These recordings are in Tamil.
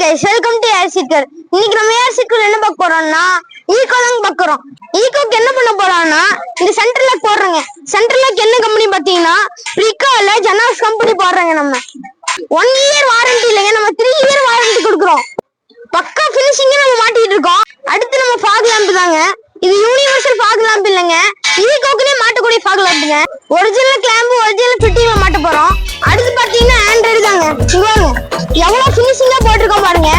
guys, welcome to Air Seeker. இன்னைக்கு நம்ம Air Seeker என்ன பார்க்க போறோம்னா ஈகோ தான் பார்க்கறோம். ஈகோக்கு என்ன பண்ண போறோம்னா இந்த சென்டர் லாக் போடுறோங்க. சென்டர் லாக் என்ன கம்பெனி பாத்தீங்கன்னா ரிகால ஜனாஸ் கம்பெனி போடுறாங்க. நம்ம 1 year வாரண்டி இல்லங்க, நம்ம 3 year வாரண்டி கொடுக்குறோம். பக்கா ஃபினிஷிங் நம்ம மாட்டிட்டு இருக்கோம். அடுத்து நம்ம ஃபாக் லாம்ப் தாங்க. இது யூனிவர்சல் ஃபாக் லாம்ப் இல்லங்க, ஈகோக்குனே மாட்டக்கூடிய ஃபாக் லாம்ப்ங்க. ஒரிஜினல் கிளாம்ப் ஒரிஜினல் ஃபிட்டிங்ல மாட்ட போறோம். அடுத்து பாத்தீங்கன்னா ஆண்ட்ராய்டு தாங்க. இங்க எவ்வளவு ஃபினிஷிங்கா போட்டிருக்கோம் பாருங்க.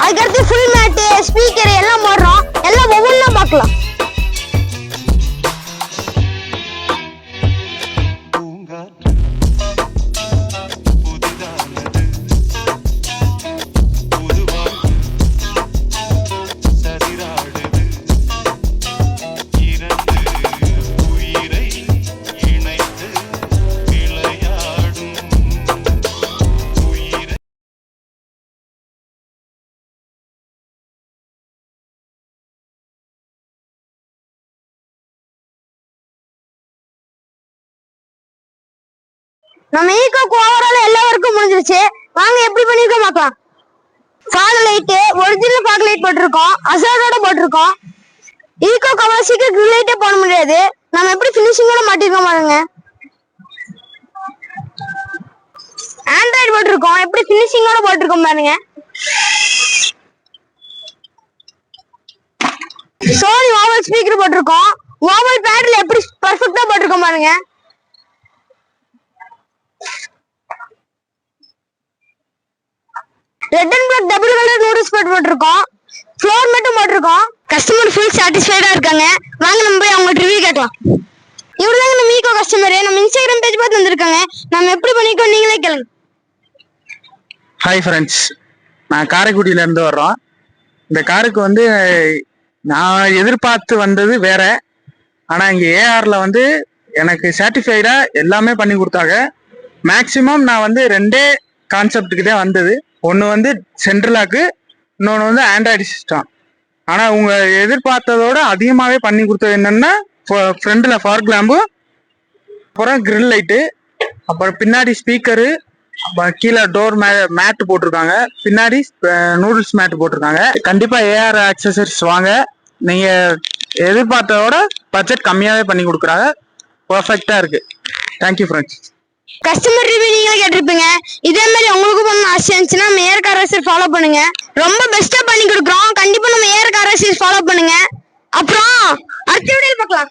அதுக்கடுத்து ஃபுல் மேட் ஸ்பீக்கர் எல்லாம் போடுறோம். எல்லாம் ஒவ்வொன்றா பார்க்கலாம். நம்ம ஈகோக்கு ஓவரால் எல்லா ஒர்க்கும் முடிஞ்சிருச்சு. வாங்க எப்படி பண்ணிருக்கோம் பார்க்கலாம். Fog light original fog light போட்டிருக்கோம், அசார்டோட போட்டிருக்கோம். ஈகோக்கு அவ்வளவு சீக்கிரம் கிரில் லைட்டே போட முடியாது. நம்ம எப்படி பினிஷிங்கோட மாட்டிருக்கோம் பாருங்க. ஆண்ட்ராய்டு போட்டிருக்கோம், எப்படி பினிஷிங்கோட போட்டிருக்கோம் பாருங்க. சோனி ஓவல் ஸ்பீக்கர் போட்டிருக்கோம், ஓவல் பேட்ல எப்படி பர்ஃபெக்ட்டா போட்டிருக்கோம் பாருங்க. Red and black double colour noodles போட்டிருக்கோம், ஃப்ளோர் மட்டும் போட்டிருக்கோம். கஸ்டமர் ஃபுல் சாட்டிஸ்ஃபைடா இருக்காங்க. வாங்க நம்ம போய் அவங்க ரிவ்யூ கேட்கலாம். இவருதாங்க நம்ம ஈகோ கஸ்டமர். நம்ம இன்ஸ்டாகிராம் பேஜ் பார்த்து வந்திருக்காங்க. நம்ம எப்படி பண்ணிருக்கோம் நீங்களே கேளுங்க. ஹாய் ஃப்ரெண்ட்ஸ், நான் காரைக்குடியில இருந்து வர்றோம். இந்த காருக்கு வந்து நான் எதிர்பார்த்து வந்தது வேற, ஆனா இங்க ஏஆர்ல வந்து எனக்கு சாட்டிஸ்ஃபைடா எல்லாமே பண்ணி கொடுத்தாங்க. மேக்சிமம் நான் வந்து 2 கான்செப்டுக்கு தான் வந்தது. ஒன்று வந்து சென்ட்ரலாக்கு, இன்னொன்று வந்து ஆண்ட்ராய்டு சிஸ்டம். ஆனால் உங்க எதிர்பார்த்ததோட அதிகமாகவே பண்ணி கொடுத்தது என்னன்னா ஃப்ரண்டில் ஃபாக் லாம்பு, அப்புறம் கிரில் லைட்டு, அப்புறம் பின்னாடி ஸ்பீக்கரு, கீழே டோர் மேட் போட்டிருக்காங்க, பின்னாடி நூடுல்ஸ் மேட் போட்டிருக்காங்க. கண்டிப்பாக ஏஆர் ஆக்சசரிஸ் வாங்க. நீங்கள் எதிர்பார்த்ததோட பட்ஜெட் கம்மியாகவே பண்ணி கொடுக்குறாங்க. பர்ஃபெக்டாக இருக்கு. Thank you friends. கஸ்டமர் ரிவ்யூ நீங்களே கேட்டிருப்பீங்க. இதே மாதிரி உங்களுக்கு பண்ண ஆசை இருந்துச்சுன்னா நம்ம ஏஆர் கார் ரேசர் ஃபாலோ பண்ணுங்க. ரொம்ப பெஸ்டா பண்ணி கொடுக்குறோம். கண்டிப்பா நம்ம ஏஆர் கார் ரேசர் ஃபாலோ பண்ணுங்க. அப்புறம் அடுத்த வீடியோல பார்க்கலாம்.